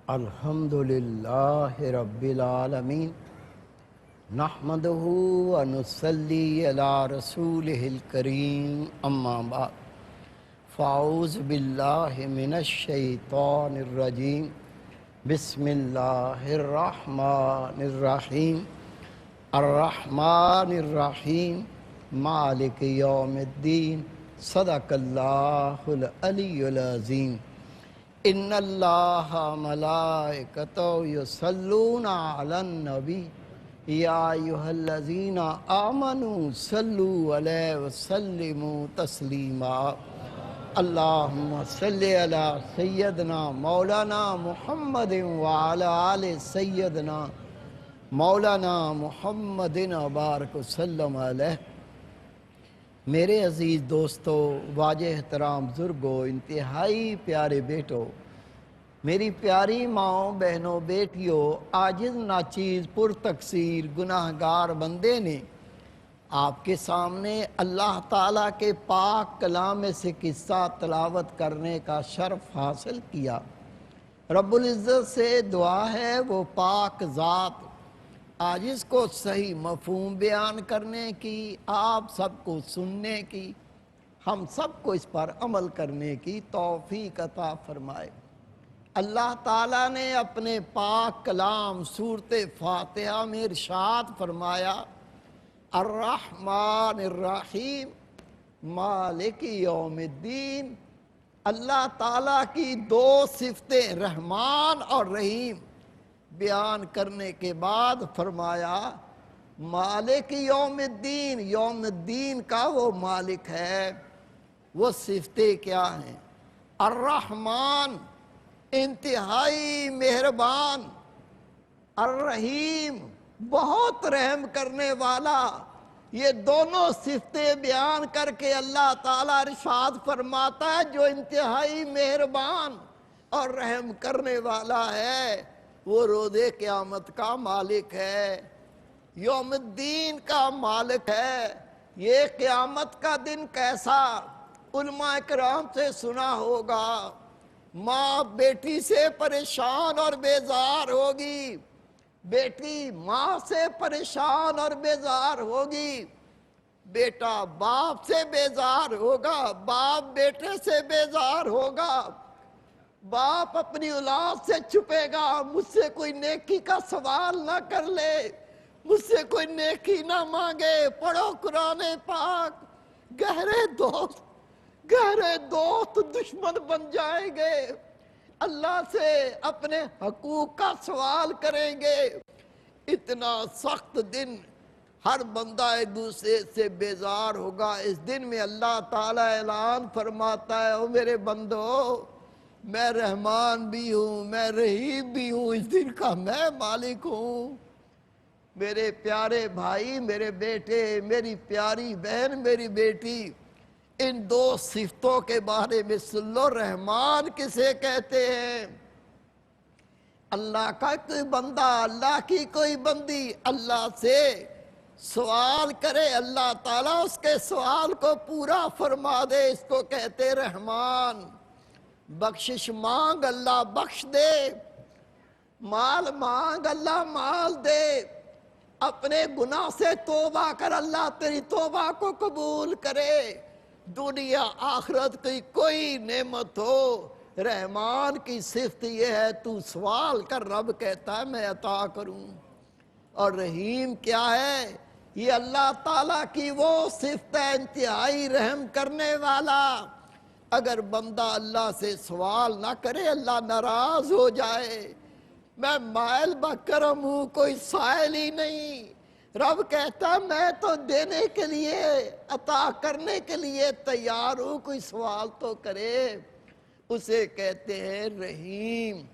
الحمدللہ رب العالمین نحمدہ ونصلی علی رسولہ الکریم اما بعد فاعوذ باللہ من الشیطان الرجیم بسم اللہ الرحمن الرحیم الرحمن الرحیم مالک یوم الدین صدق اللہ العلی العظیم ان اللہ ملائکتہ یصلون علی النبی یا ایھا الذین آمنوا صلوا علیہ وسلموا تسلیما اللہم صلی علی سیدنا مولانا محمد وعلی آل سیدنا مولانا محمد وبارک وسلم علیہ۔ میرے عزیز دوستو، واجہ احترام بزرگو، انتہائی پیارے بیٹو، میری پیاری ماں، بہنوں، بیٹیوں، عاجز ناچیز پر تقصیر گناہگار بندے نے آپ کے سامنے اللہ تعالیٰ کے پاک کلام میں سے قصہ تلاوت کرنے کا شرف حاصل کیا۔ رب العزت سے دعا ہے وہ پاک ذات عاجز کو صحیح مفہوم بیان کرنے کی، آپ سب کو سننے کی، ہم سب کو اس پر عمل کرنے کی توفیق عطا فرمائے۔ اللہ تعالیٰ نے اپنے پاک کلام سورۃ فاتحہ میں ارشاد فرمایا، الرحمن الرحیم مالک یوم الدین۔ اللہ تعالیٰ کی دو صفتیں رحمان اور رحیم بیان کرنے کے بعد فرمایا مالک یوم الدین، یوم الدین کا وہ مالک ہے۔ وہ صفتیں کیا ہیں؟ الرحمن انتہائی مہربان، الرحیم بہت رحم کرنے والا۔ یہ دونوں صفتیں بیان کر کے اللہ تعالیٰ ارشاد فرماتا ہے جو انتہائی مہربان اور رحم کرنے والا ہے وہ روز قیامت کا مالک ہے، یوم الدین کا مالک ہے۔ یہ قیامت کا دن کیسا؟ علماء کرام سے سنا ہوگا، ماں بیٹی سے پریشان اور بیزار ہوگی، بیٹی ماں سے پریشان اور بیزار ہوگی، بیٹا باپ سے بیزار ہوگا، باپ بیٹے سے بیزار ہوگا، باپ اپنی اولاد سے چھپے گا، مجھ سے کوئی نیکی کا سوال نہ کر لے، مجھ سے کوئی نیکی نہ مانگے۔ پڑھو قرآن پاک، گہرے دوست دشمن بن جائیں گے، اللہ سے اپنے حقوق کا سوال کریں گے۔ اتنا سخت دن، ہر بندہ ایک دوسرے سے بیزار ہوگا۔ اس دن میں اللہ تعالیٰ اعلان فرماتا ہے، او میرے بندو، میں رحمان بھی ہوں، میں رحیم بھی ہوں، اس دن کا میں مالک ہوں۔ میرے پیارے بھائی، میرے بیٹے، میری پیاری بہن، میری بیٹی، ان دو صفتوں کے بارے میں سن لو۔ رحمان کسے کہتے ہیں؟ اللہ کا کوئی بندہ، اللہ کی کوئی بندی اللہ سے سوال کرے، اللہ تعالیٰ اس کے سوال کو پورا فرما دے، اس کو کہتے رحمان۔ بخشش مانگ، اللہ بخش دے، مال مانگ، اللہ مال دے، اپنے گناہ سے توبہ کر، اللہ تیری توبہ کو قبول کرے۔ دنیا آخرت کی کوئی نعمت ہو، رحمان کی صفت یہ ہے تو سوال کر، رب کہتا ہے میں عطا کروں۔ اور رحیم کیا ہے؟ یہ اللہ تعالیٰ کی وہ صفت ہے، انتہائی رحم کرنے والا۔ اگر بندہ اللہ سے سوال نہ کرے، اللہ ناراض ہو جائے۔ میں مائل بکرم ہوں، کوئی سائل ہی نہیں۔ رب کہتا میں تو دینے کے لیے، عطا کرنے کے لیے تیار ہوں، کوئی سوال تو کرے۔ اسے کہتے ہیں رحیم۔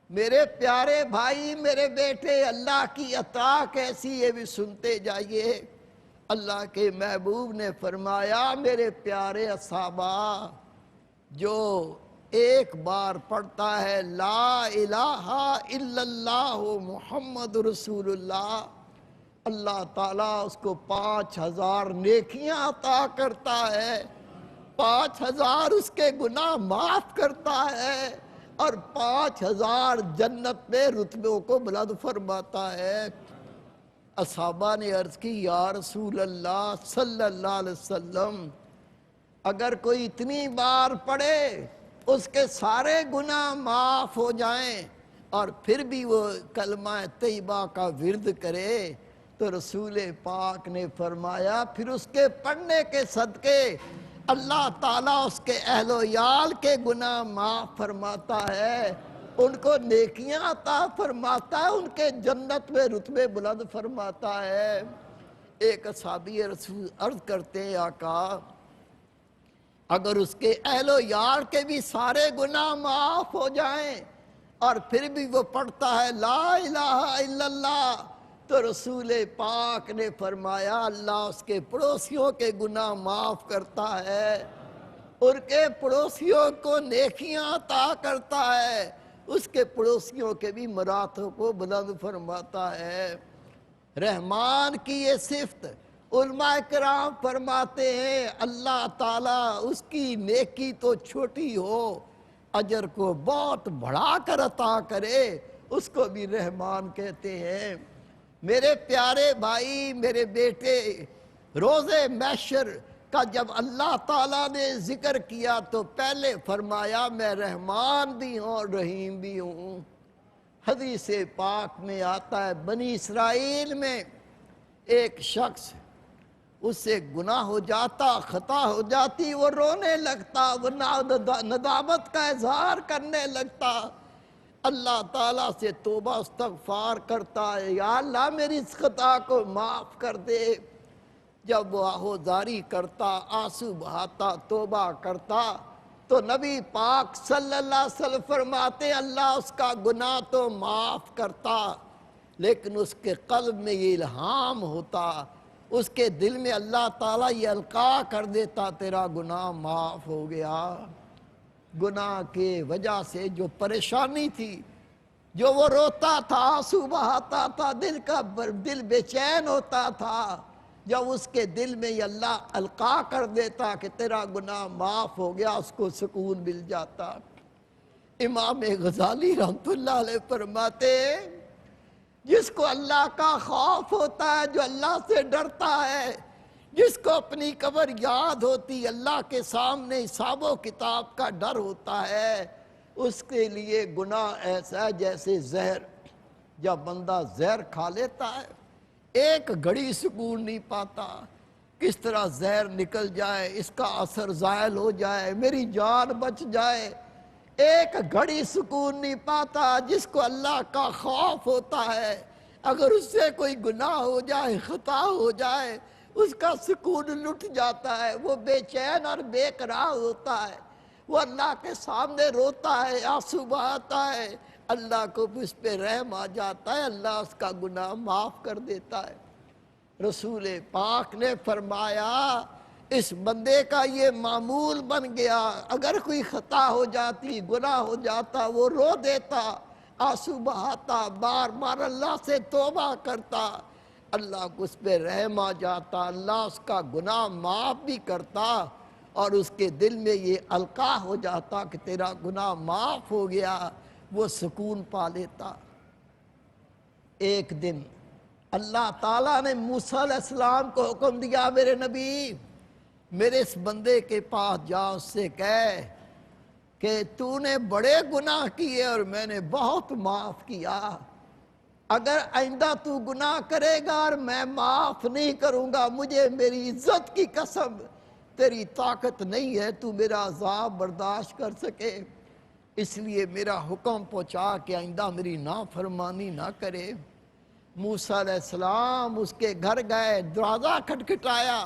میرے پیارے بھائی، میرے بیٹے، اللہ کی عطا کیسی ہے بھی سنتے جائیے۔ اللہ کے محبوب نے فرمایا، میرے پیارے صحابہ، جو ایک بار پڑھتا ہے لا الہ الا اللہ محمد رسول اللہ، اللہ تعالیٰ اس کو 5000 نیکیاں عطا کرتا ہے، 5000 اس کے گناہ معاف کرتا ہے، اور 5000 جنت میں رتبوں کو بلند فرماتا ہے۔ اصحابہ نے عرض کی یا رسول اللہ صلی اللہ علیہ وسلم، اگر کوئی اتنی بار پڑھے اس کے سارے گناہ معاف ہو جائیں اور پھر بھی وہ کلمہ طیبہ کا ورد کرے، تو رسول پاک نے فرمایا پھر اس کے پڑھنے کے صدقے اللہ تعالیٰ اس کے اہل و عیال کے گناہ معاف فرماتا ہے، ان کو نیکیاں عطا فرماتا ہے، ان کے جنت میں رتبے بلند فرماتا ہے۔ ایک صحابی رسول عرض کرتے ہیں آقا، اگر اس کے اہل و عیال کے بھی سارے گناہ معاف ہو جائیں اور پھر بھی وہ پڑھتا ہے لا الہ الا اللہ، تو رسول پاک نے فرمایا اللہ اس کے پڑوسیوں کے گناہ معاف کرتا ہے، ان کے پڑوسیوں کو نیکیاں عطا کرتا ہے، اس کے پڑوسیوں کے بھی مراتب کو بلند فرماتا ہے۔ رحمان کی یہ صفت علماء کرام فرماتے ہیں اللہ تعالیٰ اس کی نیکی تو چھوٹی ہو، اجر کو بہت بڑھا کر عطا کرے، اس کو بھی رحمان کہتے ہیں۔ میرے پیارے بھائی، میرے بیٹے، روز محشر کا جب اللہ تعالیٰ نے ذکر کیا تو پہلے فرمایا میں رحمان بھی ہوں اور رحیم بھی ہوں۔ حدیث پاک میں آتا ہے بنی اسرائیل میں ایک شخص، اس سے گناہ ہو جاتا، خطا ہو جاتی، وہ رونے لگتا، وہ ندامت کا اظہار کرنے لگتا، اللہ تعالیٰ سے توبہ استغفار کرتا ہے یا اللہ میری اس خطا کو معاف کر دے۔ جب وہ آہوزاری کرتا، آنسو بہاتا، توبہ کرتا، تو نبی پاک صلی اللہ علیہ وسلم فرماتے اللہ اس کا گناہ تو معاف کرتا، لیکن اس کے قلب میں یہ الہام ہوتا، اس کے دل میں اللہ تعالیٰ یہ القاء کر دیتا تیرا گناہ معاف ہو گیا۔ گناہ کے وجہ سے جو پریشانی تھی، جو وہ روتا تھا، آنسو بہاتا تھا، دل بے چین ہوتا تھا، جب اس کے دل میں یہ اللہ القاء کر دیتا کہ تیرا گناہ معاف ہو گیا، اس کو سکون مل جاتا۔ امام غزالی رحمت اللہ علیہ فرماتے جس کو اللہ کا خوف ہوتا ہے، جو اللہ سے ڈرتا ہے، جس کو اپنی قبر یاد ہوتی، اللہ کے سامنے حساب و کتاب کا ڈر ہوتا ہے، اس کے لیے گناہ ایسا ہے جیسے زہر۔ جب بندہ زہر کھا لیتا ہے ایک گھڑی سکون نہیں پاتا، کس طرح زہر نکل جائے، اس کا اثر زائل ہو جائے، میری جان بچ جائے، ایک گھڑی سکون نہیں پاتا۔ جس کو اللہ کا خوف ہوتا ہے، اگر اس سے کوئی گناہ ہو جائے، خطا ہو جائے، اس کا سکون لٹ جاتا ہے، وہ بے چین اور بے قرار ہوتا ہے، وہ اللہ کے سامنے روتا ہے، آنسو بہاتا ہے، اللہ کو اس پہ رحم آ جاتا ہے، اللہ اس کا گناہ معاف کر دیتا ہے۔ رسول پاک نے فرمایا اس بندے کا یہ معمول بن گیا، اگر کوئی خطا ہو جاتی، گناہ ہو جاتا، وہ رو دیتا، آنسو بہاتا، بار بار اللہ سے توبہ کرتا، اللہ کو اس پہ رحم آ جاتا، اللہ اس کا گناہ معاف بھی کرتا، اور اس کے دل میں یہ القاء ہو جاتا کہ تیرا گناہ معاف ہو گیا، وہ سکون پا لیتا۔ ایک دن اللہ تعالیٰ نے موسیٰ علیہ السلام کو حکم دیا میرے نبی میرے اس بندے کے پاس جا، اس سے کہے کہ تو نے بڑے گناہ کیے اور میں نے بہت معاف کیا، اگر آئندہ تو گناہ کرے گا اور میں معاف نہیں کروں گا، مجھے میری عزت کی قسم تیری طاقت نہیں ہے تو میرا عذاب برداشت کر سکے، اس لیے میرا حکم پہنچا کہ آئندہ میری نافرمانی نہ کرے۔ موسیٰ علیہ السلام اس کے گھر گئے، دروازہ کھٹکھٹایا،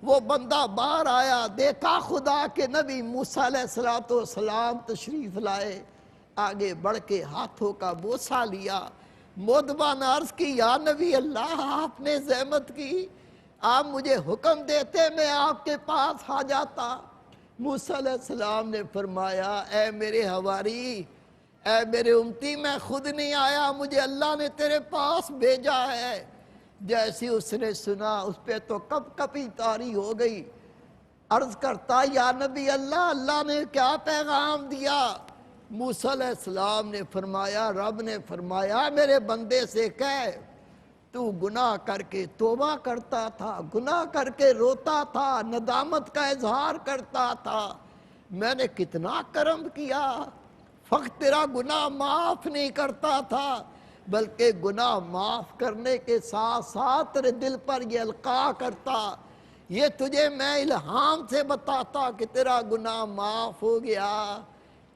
وہ بندہ باہر آیا، دیکھا خدا کے نبی موسیٰ علیہ السلام تشریف لائے، آگے بڑھ کے ہاتھوں کا بوسہ لیا، مودبانہ نے عرض کی یا نبی اللہ آپ نے زحمت کی، آپ مجھے حکم دیتے میں آپ کے پاس آ جاتا۔ موسیٰ علیہ السلام نے فرمایا اے میرے حواری، اے میرے امتی، میں خود نہیں آیا، مجھے اللہ نے تیرے پاس بھیجا ہے۔ جیسی اس نے سنا اس پہ تو کب کبھی طاری ہو گئی، عرض کرتا یا نبی اللہ، اللہ نے کیا پیغام دیا؟ موسیٰ علیہ السلام نے فرمایا، رب نے فرمایا میرے بندے سے کہہ تو گناہ کر کے توبہ کرتا تھا، گناہ کر کے روتا تھا، ندامت کا اظہار کرتا تھا، میں نے کتنا کرم کیا، فقط تیرا گناہ معاف نہیں کرتا تھا بلکہ گناہ معاف کرنے کے ساتھ ساتھ تیرے دل پر یہ القاء کرتا، یہ تجھے میں الہام سے بتاتا کہ تیرا گناہ معاف ہو گیا،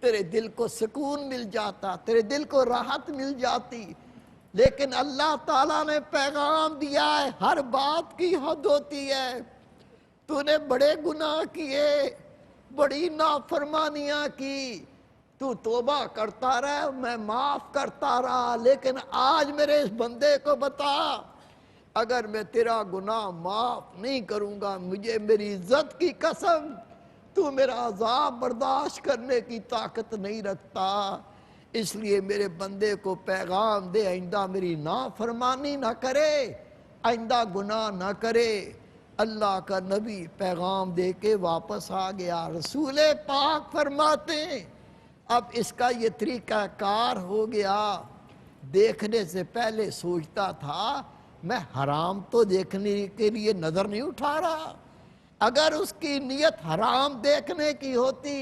تیرے دل کو سکون مل جاتا، تیرے دل کو راحت مل جاتی۔ لیکن اللہ تعالیٰ نے پیغام دیا ہے، ہر بات کی حد ہوتی ہے، تو نے بڑے گناہ کیے، بڑی نافرمانیاں کی، تو توبہ کرتا رہا، میں معاف کرتا رہا، لیکن آج میرے اس بندے کو بتا، اگر میں تیرا گناہ معاف نہیں کروں گا، مجھے میری عزت کی قسم تو میرا عذاب برداشت کرنے کی طاقت نہیں رکھتا، اس لیے میرے بندے کو پیغام دے آئندہ میری نافرمانی نہ کرے، آئندہ گناہ نہ کرے۔ اللہ کا نبی پیغام دے کے واپس آ گیا۔ رسول پاک فرماتے ہیں اب اس کا یہ طریقہ کار ہو گیا، دیکھنے سے پہلے سوچتا تھا میں حرام تو دیکھنے کے لیے نظر نہیں اٹھا رہا، اگر اس کی نیت حرام دیکھنے کی ہوتی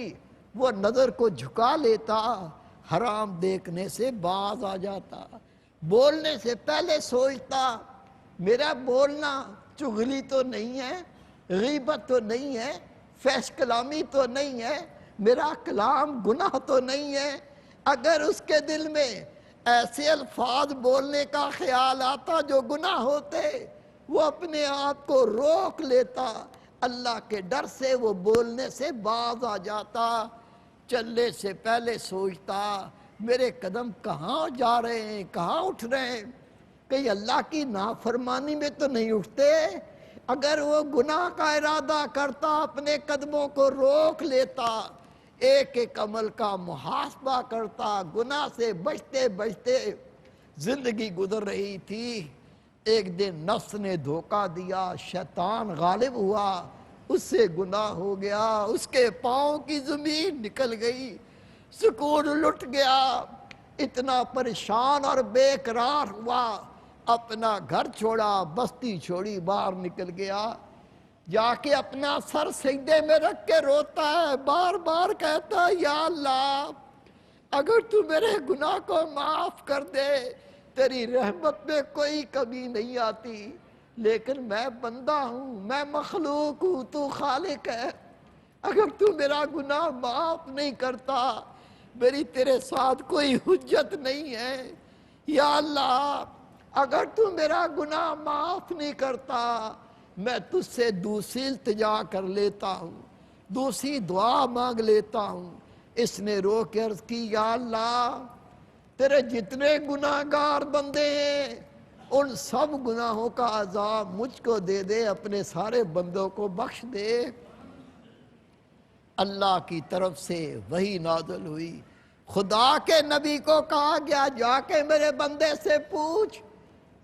وہ نظر کو جھکا لیتا، حرام دیکھنے سے باز آ جاتا، بولنے سے پہلے سوچتا میرا بولنا چغلی تو نہیں ہے، غیبت تو نہیں ہے، فحش کلامی تو نہیں ہے، میرا کلام گناہ تو نہیں ہے، اگر اس کے دل میں ایسے الفاظ بولنے کا خیال آتا جو گناہ ہوتے وہ اپنے آپ کو روک لیتا، اللہ کے ڈر سے وہ بولنے سے باز آ جاتا، چلنے سے پہلے سوچتا میرے قدم کہاں جا رہے ہیں، کہاں اٹھ رہے ہیں، کہیں اللہ کی نافرمانی میں تو نہیں اٹھتے، اگر وہ گناہ کا ارادہ کرتا اپنے قدموں کو روک لیتا، ایک ایک عمل کا محاسبہ کرتا، گناہ سے بچتے بچتے زندگی گزر رہی تھی، ایک دن نفس نے دھوکہ دیا، شیطان غالب ہوا، اس سے گناہ ہو گیا، اس کے پاؤں کی زمین نکل گئی، سکون لٹ گیا، اتنا پریشان اور بے قرار ہوا، اپنا گھر چھوڑا، بستی چھوڑی، باہر نکل گیا، جا کے اپنا سر سجدے میں رکھ کے روتا ہے، بار بار کہتا ہے یا اللہ اگر تو میرے گناہ کو معاف کر دے، تیری رحمت میں کوئی کمی نہیں آتی، لیکن میں بندہ ہوں، میں مخلوق ہوں، تو خالق ہے، اگر تو میرا گناہ معاف نہیں کرتا میری تیرے ساتھ کوئی حجت نہیں ہے، یا اللہ اگر تو میرا گناہ معاف نہیں کرتا میں تجھ سے دوسری التجا کر لیتا ہوں، دوسری دعا مانگ لیتا ہوں۔ اس نے رو کے عرض کی یا اللہ تیرے جتنے گناہگار بندے ہیں ان سب گناہوں کا عذاب مجھ کو دے دے، اپنے سارے بندوں کو بخش دے۔ اللہ کی طرف سے وحی نازل ہوئی، خدا کے نبی کو کہا گیا جا کے میرے بندے سے پوچھ،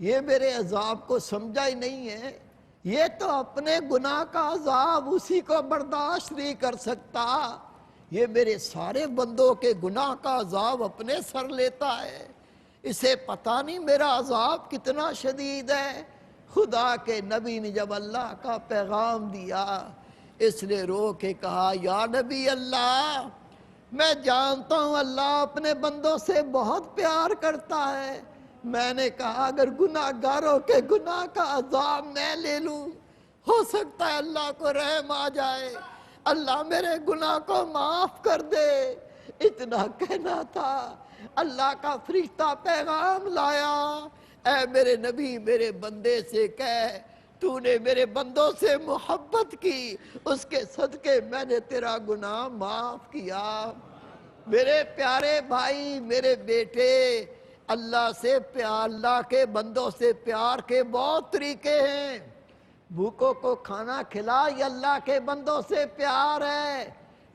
یہ میرے عذاب کو سمجھا ہی نہیں ہے، یہ تو اپنے گناہ کا عذاب اسی کو برداشت نہیں کر سکتا، یہ میرے سارے بندوں کے گناہ کا عذاب اپنے سر لیتا ہے، اسے پتہ نہیں میرا عذاب کتنا شدید ہے۔ خدا کے نبی نے جب اللہ کا پیغام دیا اس نے رو کے کہا یا نبی اللہ میں جانتا ہوں اللہ اپنے بندوں سے بہت پیار کرتا ہے، میں نے کہا اگر گناہ گاروں کے گناہ کا عذاب میں لے لوں ہو سکتا ہے اللہ کو رحم آ جائے، اللہ میرے گناہ کو معاف کر دے، اتنا کہنا تھا، اللہ کا فرشتہ پیغام لایا، اے میرے نبی میرے بندے سے کہہ تو نے میرے بندوں سے محبت کی، اس کے صدقے میں نے تیرا گناہ معاف کیا۔ میرے پیارے بھائی میرے بیٹے، اللہ سے پیار، اللہ کے بندوں سے پیار کے بہت طریقے ہیں، بھوکوں کو کھانا کھلا یہ اللہ کے بندوں سے پیار ہے،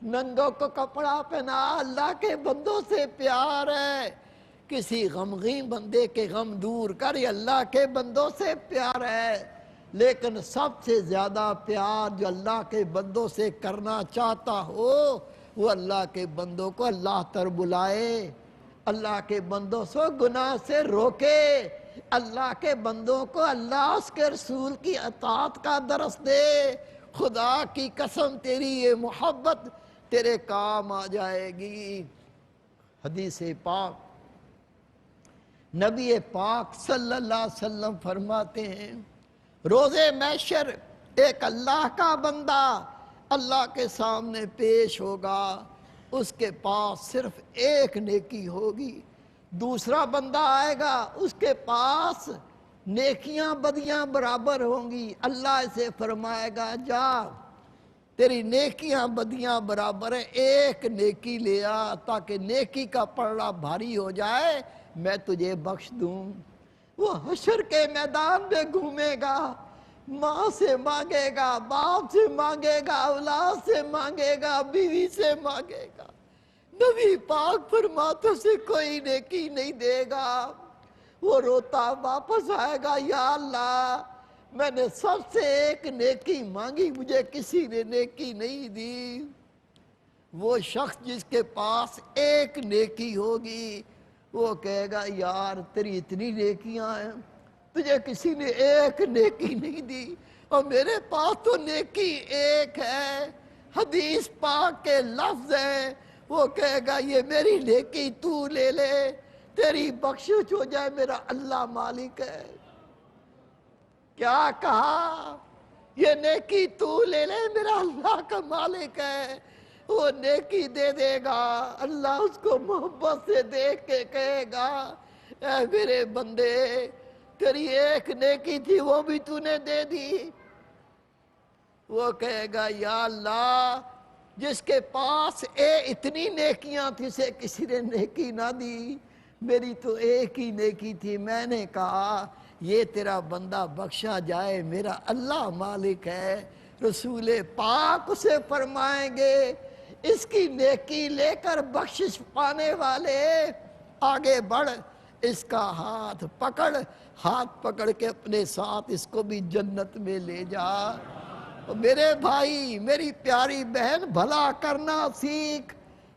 ننگوں کو کپڑا پہنا اللہ کے بندوں سے پیار ہے، کسی غمگین بندے کے غم دور کر یہ اللہ کے بندوں سے پیار ہے، لیکن سب سے زیادہ پیار جو اللہ کے بندوں سے کرنا چاہتا ہو وہ اللہ کے بندوں کو اللہ تر بلائے، اللہ کے بندوں سے گناہ سے روکے، اللہ کے بندوں کو اللہ اس کے رسول کی اطاعت کا درس دے۔ خدا کی قسم تیری یہ محبت تیرے کام آ جائے گی۔ حدیث پاک نبی پاک صلی اللہ علیہ وسلم فرماتے ہیں، روز محشر ایک اللہ کا بندہ اللہ کے سامنے پیش ہوگا، اس کے پاس صرف ایک نیکی ہوگی۔ دوسرا بندہ آئے گا، اس کے پاس نیکیاں بدیاں برابر ہوں گی۔ اللہ اسے فرمائے گا جا، تیری نیکیاں بدیاں برابر ہیں، ایک نیکی لے آ تاکہ نیکی کا پلڑا بھاری ہو جائے، میں تجھے بخش دوں۔ وہ حشر کے میدان میں گھومے گا، ماں سے مانگے گا، باپ سے مانگے گا، اولاد سے مانگے گا، بیوی سے مانگے گا۔ نبی پاک فرماتے سے کوئی نیکی نہیں دے گا۔ وہ روتا واپس آئے گا، یا اللہ میں نے سب سے ایک نیکی مانگی، مجھے کسی نے نیکی نہیں دی۔ وہ شخص جس کے پاس ایک نیکی ہوگی وہ کہے گا یار تیری اتنی نیکیاں ہیں، تجھے کسی نے ایک نیکی نہیں دی، اور میرے پاس تو نیکی ایک ہے۔ حدیث پاک کے لفظ ہیں، وہ کہے گا یہ میری نیکی تو لے لے، تیری بخشش ہو جائے، میرا اللہ مالک ہے۔ کیا کہا؟ یہ نیکی تو لے لے، میرا اللہ کا مالک ہے۔ وہ نیکی دے دے گا، اللہ اس کو محبت سے دیکھ کے کہے گا اے میرے بندے تیری ایک نیکی تھی وہ بھی تو نے دے دی۔ وہ کہے گا یا اللہ جس کے پاس اتنی نیکیاں تھی اسے کسی نے نیکی نہ دی، میری تو ایک ہی نیکی تھی۔ میں نے کہا یہ تیرا بندہ بخشا جائے، میرا اللہ مالک ہے۔ رسول پاک اسے فرمائیں گے اس کی نیکی لے کر بخشش پانے والے آگے بڑھ، اس کا ہاتھ پکڑ کے اپنے ساتھ اس کو بھی جنت میں لے جا۔ میرے بھائی میری پیاری بہن، بھلا کرنا سیکھ،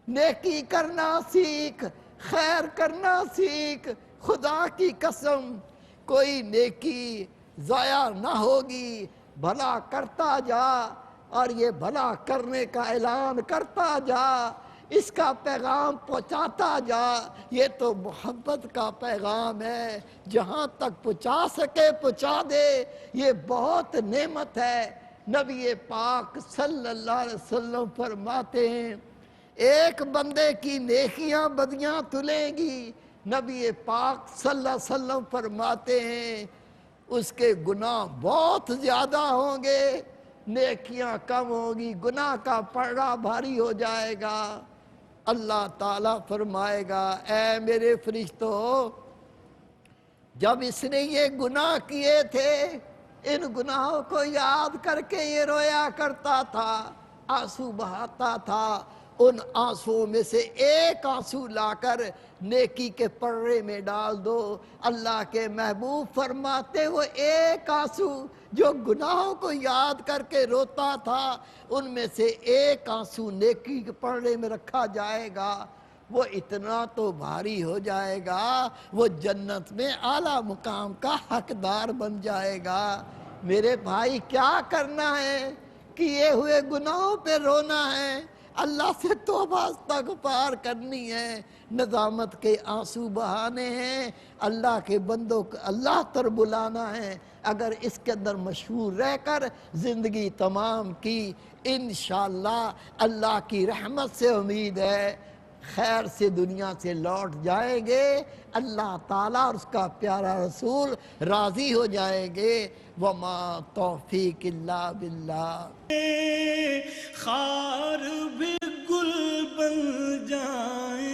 نیکی کرنا سیکھ، خیر کرنا سیکھ۔ خدا کی قسم کوئی نیکی ضائع نہ ہوگی، بھلا کرتا جا اور یہ بھلا کرنے کا اعلان کرتا جا، اس کا پیغام پہنچاتا جا۔ یہ تو محبت کا پیغام ہے، جہاں تک پہنچا سکے پہنچا دے، یہ بہت نعمت ہے۔ نبی پاک صلی اللہ علیہ وسلم فرماتے ہیں ایک بندے کی نیکیاں بدیاں تلیں گی، نبی پاک صلی اللہ علیہ وسلم فرماتے ہیں اس کے گناہ بہت زیادہ ہوں گے، نیکیاں کم ہوگی، گناہ کا پلڑا بھاری ہو جائے گا۔ اللہ تعالیٰ فرمائے گا اے میرے فرشتوں جب اس نے یہ گناہ کیے تھے ان گناہوں کو یاد کر کے یہ رویا کرتا تھا، آنسو بہاتا تھا، ان آنسوؤں میں سے ایک آنسو لا کر نیکی کے پرے میں ڈال دو۔ اللہ کے محبوب فرماتے وہ ایک آنسو جو گناہوں کو یاد کر کے روتا تھا ان میں سے ایک آنسو نیکی کے پرے میں رکھا جائے گا، وہ اتنا تو بھاری ہو جائے گا وہ جنت میں اعلیٰ مقام کا حقدار بن جائے گا۔ میرے بھائی کیا کرنا ہے؟ کیے ہوئے گناہوں پہ رونا ہے، اللہ سے توبہ استغفار کرنی ہے، ندامت کے آنسو بہانے ہیں، اللہ کے بندوں کو اللہ تر بلانا ہے۔ اگر اس کے اندر مشہور رہ کر زندگی تمام کی، انشاءاللہ اللہ کی رحمت سے امید ہے خیر سے دنیا سے لوٹ جائیں گے، اللہ تعالیٰ اور اس کا پیارا رسول راضی ہو جائیں گے۔ وما توفیق الا باللہ۔ خار بھی گل بن جائیں